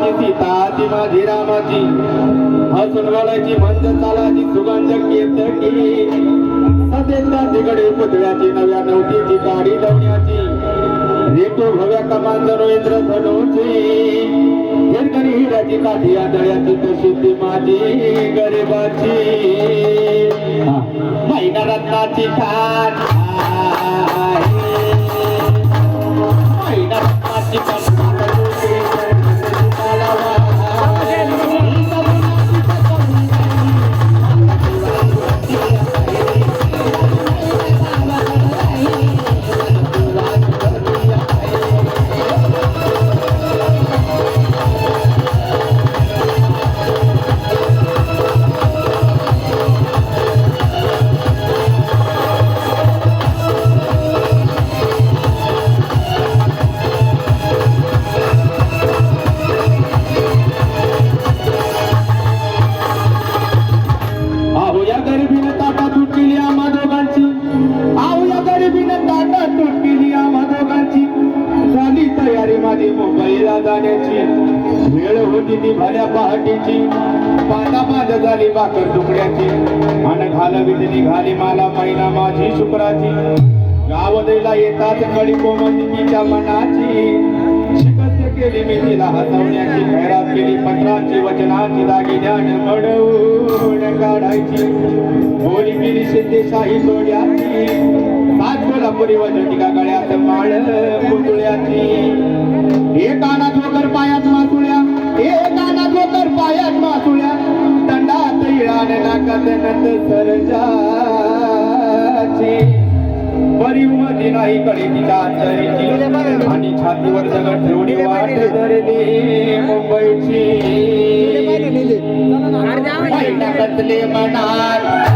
माझी सीता ती माझी रामाची हसून बोलायची मंद चालाची सुगंध केतकी सदेता तिकडे पुतळ्याची नव्या नवतीची गाडी लावण्याची रेटो भव्या कमांजरो इंद्र धनुची हिरकणी हिराची काठी आंधळ्याची तशी ती माझी गरिबाची महिना रत्नाची खान महिना रत्नाची मुंबईला जाण्याची वेळ होती ती भल्या पहाटेची पांडापांड झाली भाकर तुकड्याची आणि घालवीत निघाली मला महिना माझी शुक्राची गाव द्यायला येतात कळी कोमतिकीच्या मनाची शिकस्त केली मी तिला हसवण्याची खैरात केली पत्रांची वचनाची दागिन्याने मडवून काढायची बोली केली सिद्धेशाही तोड्याची सात कोल्हापुरी वजटिका गळ्यात माळ पुतळ्याची एक कानात वकर पायात मासुळ्या एक कानात वकर पायात मासुळ्या दंडात इळान नाकात नंद सरजाची बरी उमती नाही कळी तिला अंतरीची आणि छातीवर दगड ठेवली वाट धरली मुंबईची महिना कसले मनात